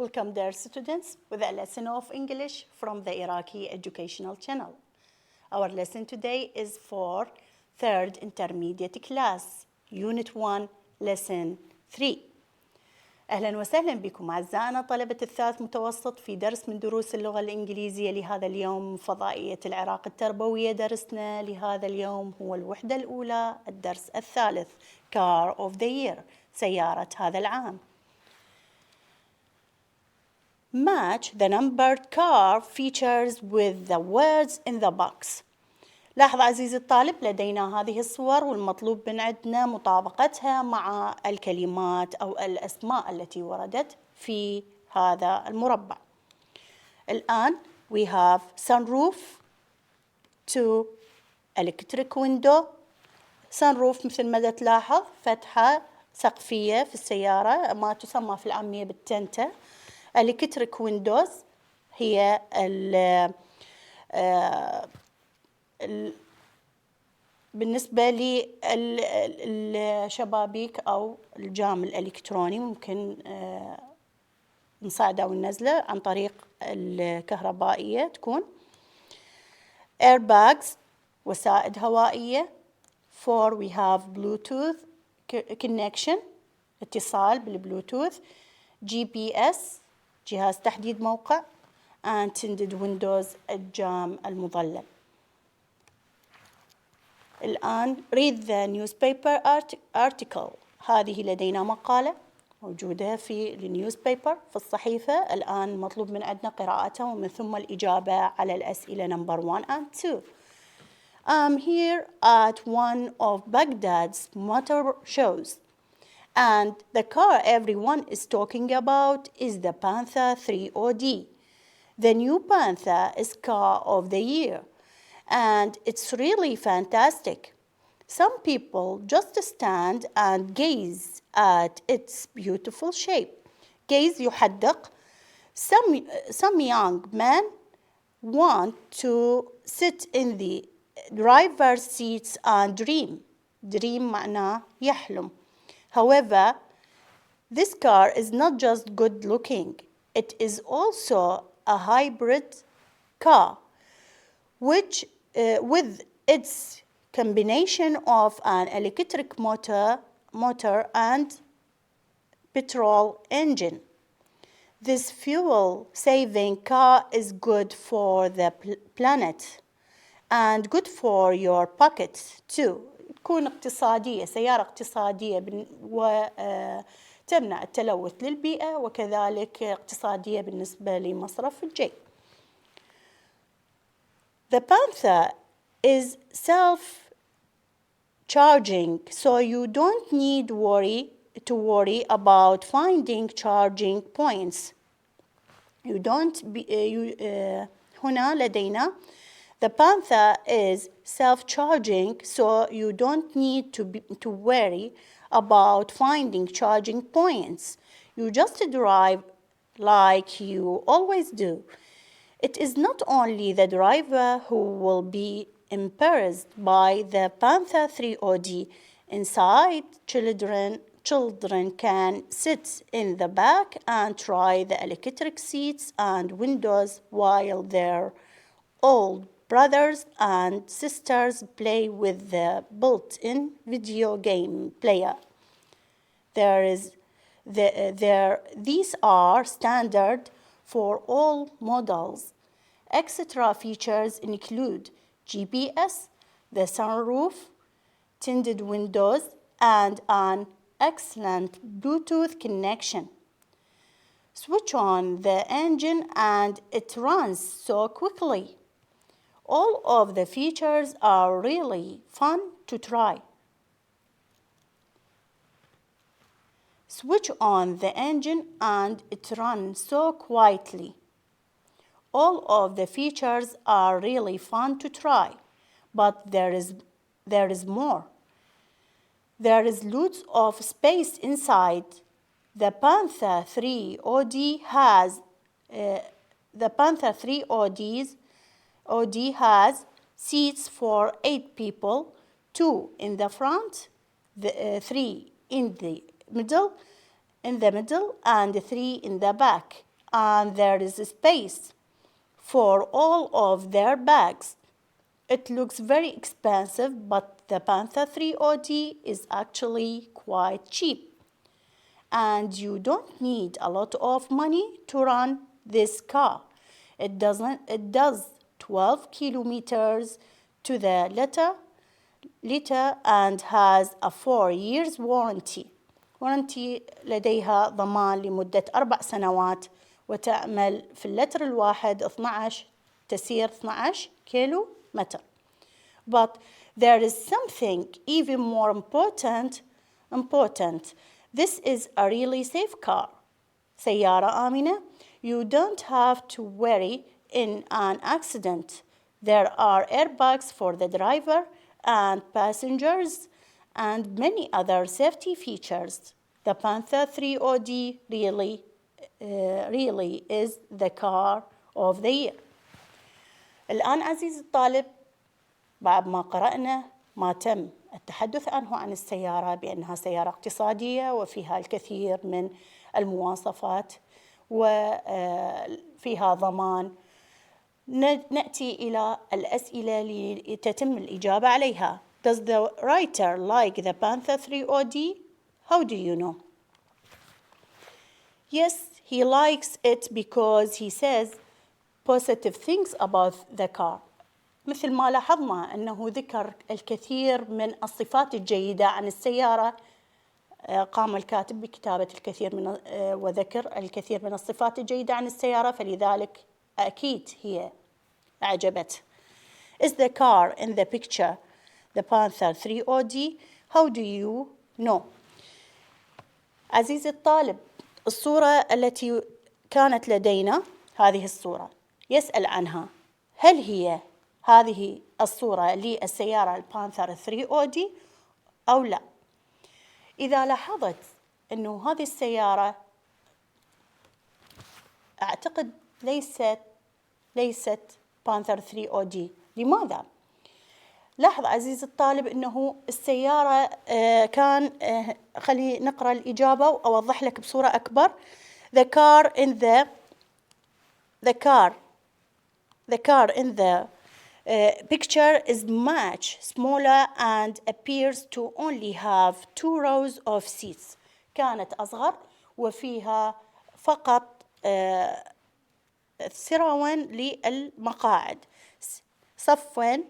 welcome dear students with a lesson of English from the Iraqi educational channel. Our lesson today is for third intermediate class, unit 1, lesson 3. أهلا وسهلا بكم أعزائنا طلبة الثالث متوسط في درس من دروس اللغة الإنجليزية لهذا اليوم فضائية العراق التربوية. درسنا لهذا اليوم هو الوحدة الأولى الدرس الثالث Car of the Year سيارة هذا العام. Match the numbered car features with the words in the box. لاحظ عزيزي الطالب لدينا هذه الصور والمطلوب من عندنا مطابقتها مع الكلمات أو الأسماء التي وردت في هذا المربع. الآن we have sunroof, 2 electric window. sunroof مثل ما تلاحظ فتحة سقفية في السيارة ما تسمى في العامية بالتنتة. electric windows هي بالنسبة للشبابيك أو الجام الإلكتروني ممكن نصعده وننزله عن طريق الكهربائية تكون. airbags وسائد هوائية. 4 we have Bluetooth connection اتصال بالبلوتوث. GPS جهاز تحديد موقع. and tinted windows الجام المظلل. الآن read the newspaper article. هذه لدينا مقالة موجودة في النيوزبيبر في الصحيفة. الآن مطلوب من عندنا قراءتها ومن ثم الإجابة على الأسئلة number 1 and 2. I'm here at one of Baghdad's motor shows, and the car everyone is talking about is the Panther 3OD. The new Panther is car of the year, and it's really fantastic. Some people just stand and gaze at its beautiful shape. Gaze يحدق. Some young men want to sit in the driver's seats and dream. Dream معناه يحلم. However, this car is not just good looking. It is also a hybrid car, which with its combination of an electric motor and petrol engine. This fuel-saving car is good for the planet and good for your pocket too. تكون اقتصادية، سيارة اقتصادية وتمنع التلوث للبيئة وكذلك اقتصادية بالنسبة لمصرف الجيب. The Panther is self-charging, so you don't need to worry about finding charging points. هنا لدينا the Panther is self-charging, so you don't need to worry about finding charging points. You just drive like you always do. It is not only the driver who will be impressed by the Panther 3OD. Inside, children can sit in the back and try the electric seats and windows while their old brothers and sisters play with the built-in video game player. These are standard for all models. Extra features include GPS, the sunroof, tinted windows, and an excellent Bluetooth connection. Switch on the engine and it runs so quickly. All of the features are really fun to try. Switch on the engine and it runs so quietly. All of the features are really fun to try, but there is more. There is loads of space inside. The Panther 3OD has seats for 8 people, 2 in the front, 3 in the middle, and 3 in the back, and there is space for all of their bags. It looks very expensive, but the Panther 3OD is actually quite cheap. And you don't need a lot of money to run this car. It does 12 kilometers to the liter and has a 4 years warranty. لديها ضمان لمدة 4 سنوات وتعمل في اللتر الواحد 12 تسير 12 كيلو متر. But there is something even more important. This is a really safe car. سيارة آمنة. You don't have to worry in an accident. There are airbags for the driver and passengers and many other safety features. The Panther 3OD really is the car of the year. الآن عزيزي الطالب، بعد ما قرأنا ما تم التحدث عنه عن السيارة بأنها سيارة اقتصادية وفيها الكثير من المواصفات وفيها ضمان، نأتي إلى الأسئلة لتتم الإجابة عليها. Does the writer like the Panther 3OD? How do you know? Yes, he likes it because he says positive things about the car. مثل ما لاحظنا أنه ذكر الكثير من الصفات الجيدة عن السيارة. قام الكاتب بكتابة الكثير من وذكر الكثير من الصفات الجيدة عن السيارة، فلذلك أكيد هي أعجبته. Is the car in the picture the Panther 3OD? How do you know? عزيزي الطالب، الصورة التي كانت لدينا هذه الصورة يسأل عنها، هل هي هذه الصورة للسيارة البانثر 3OD أو لا؟ إذا لاحظت أنه هذه السيارة أعتقد ليست بانثر 3OD. لماذا؟ لاحظ عزيزي الطالب أنه السيارة كان خلي نقرأ الإجابة وأوضح لك بصورة أكبر. The car in the picture is much smaller and appears to only have 2 rows of seats. كانت أصغر وفيها فقط سراوين للمقاعد، صفين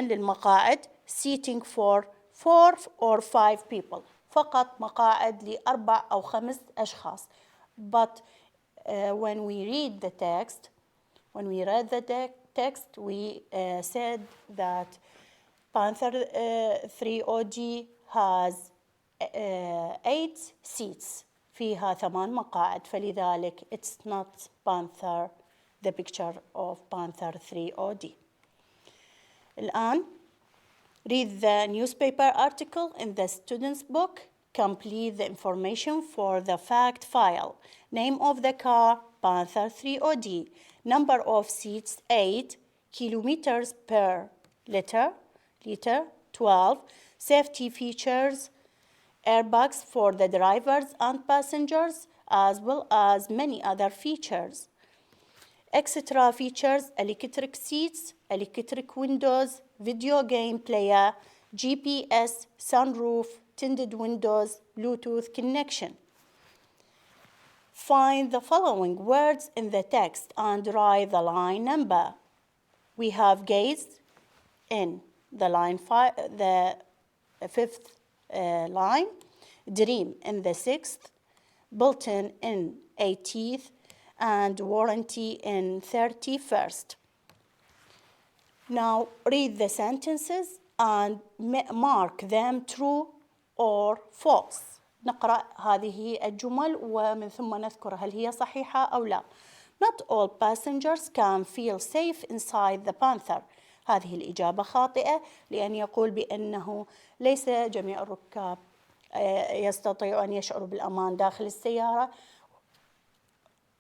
للمقاعد. seating for 4 or 5 people. فقط مقاعد ل4 أو 5 أشخاص. But when we read the text, we said that Panther 3OD has 8 seats. فيها 8 مقاعد، فلذلك it's not Panther, the picture of Panther 3OD. الآن read the newspaper article in the student's book. Complete the information for the fact file. Name of the car, Panther 3OD. Number of seats, 8. Kilometers per liter, 12. Safety features, airbags for the drivers and passengers, as well as many other features. Extra features, electric seats, electric windows, video game player, GPS, sunroof, tinted windows, Bluetooth connection. Find the following words in the text and write the line number. We have gazed in the line the 5th line, dream in the 6th, built-in in 18th, and warranty in 31st. Now read the sentences and mark them true or false. نقرأ هذه الجمل ومن ثم نذكر هل هي صحيحة أو لا. Not all passengers can feel safe inside the Panther. هذه الإجابة خاطئة، لأن يقول بأنه ليس جميع الركاب يستطيعوا أن يشعروا بالأمان داخل السيارة.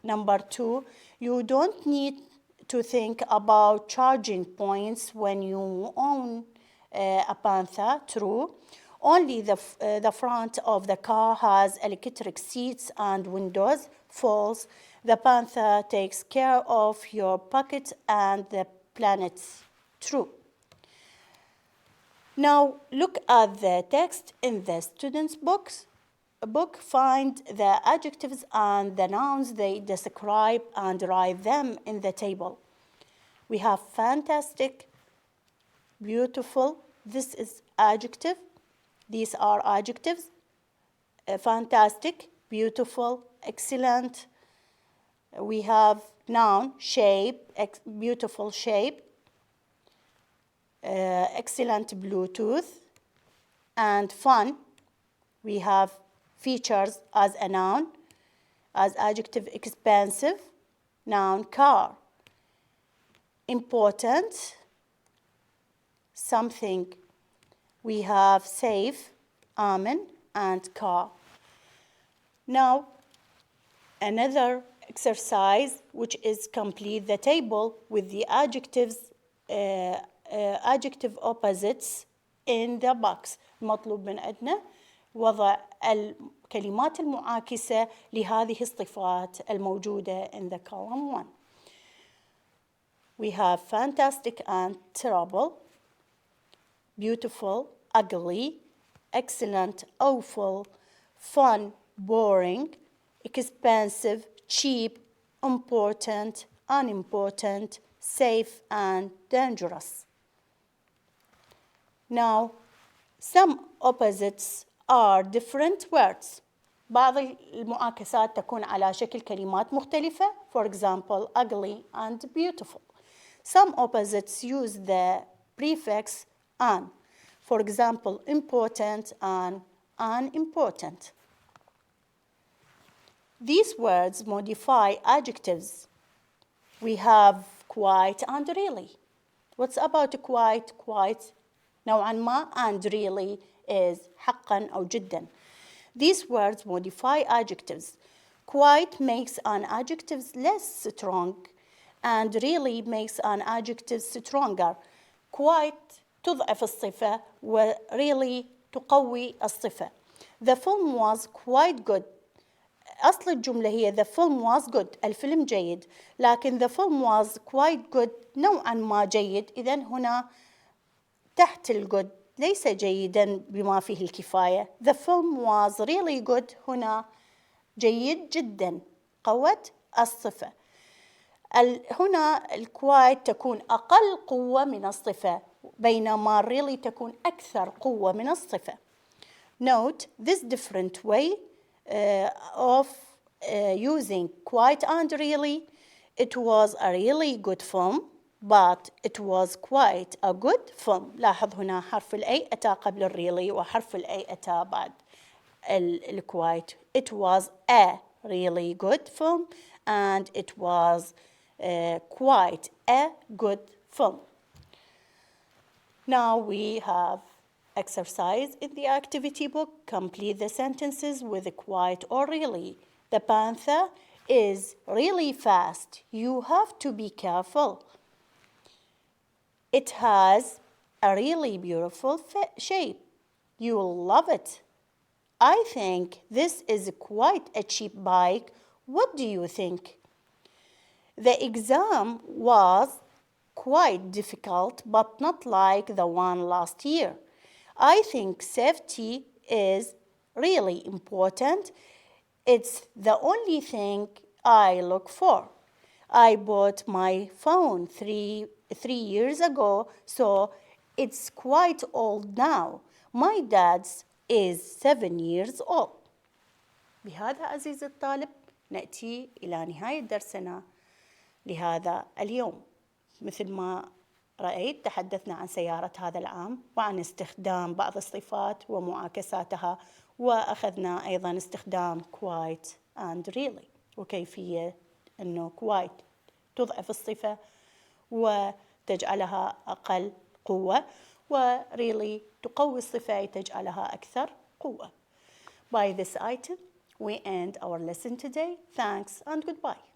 Number 2, you don't need to think about charging points when you own a Panther. True. Only the front of the car has electric seats and windows. False. The panther takes care of your pocket and the planet. True. Now look at the text in the student's book. Find the adjectives and the nouns they describe and write them in the table. We have fantastic, beautiful. This is adjective. These are adjectives. Fantastic, beautiful, excellent. We have noun, shape, beautiful shape, excellent Bluetooth, and fun. We have features as a noun, as adjective, expensive, noun, car. Important, something. We have safe, amen, and car. Now, another exercise, which is complete the table with the adjectives, adjective opposites in the box. المطلوب من عندنا وضع الكلمات المعاكسة لهذه الصفات الموجودة in the column 1. We have fantastic and terrible, beautiful, ugly, excellent, awful, fun, boring, expensive, cheap, important, unimportant, safe, and dangerous. Now, some opposites are different words. بعض المعاكسات تكون على شكل كلمات مختلفة. For example, ugly and beautiful. Some opposites use the prefix an. For example, important and unimportant. These words modify adjectives. We have quite and really. What's about quite? Quite نوعا ما, and really is حقا أو جدا. These words modify adjectives. Quite makes an adjective less strong, and really makes an adjective stronger. Quite تضعف الصفة, و really تقوي الصفة. The film was quite good. أصل الجملة هي the film was good. الفيلم جيد. لكن the film was quite good نوعا ما جيد. إذن هنا تحت الجود ليس جيدا بما فيه الكفاية. The film was really good. هنا جيد جدا. قوت الصفة. هنا الكوايت تكون أقل قوة من الصفة، بينما really تكون أكثر قوة من الصفة. Note this different way of using quite and really. It was a really good film, but it was quite a good film. لاحظ هنا حرف الأي أتى قبل الريلي وحرف الأي أتى بعد الكوايت. It was a really good film and it was quite a good film. Now we have exercise in the activity book. Complete the sentences with quite or really. The panther is really fast. You have to be careful. It has a really beautiful shape. You'll love it. I think this is quite a cheap bike. What do you think? The exam was quite difficult, but not like the one last year. I think safety is really important. It's the only thing I look for. I bought my phone three years ago, so it's quite old now. My dad's is 7 years old. بهذا عزيزي الطالب نأتي إلى نهاية درسنا لهذا اليوم. مثل ما رأيت تحدثنا عن سيارة هذا العام وعن استخدام بعض الصفات ومعاكساتها، وأخذنا أيضا استخدام quite and really وكيفية أنه quite تضعف الصفة وتجعلها أقل قوة، و really تقوي الصفة تجعلها أكثر قوة. By this item we end our lesson today. Thanks and goodbye.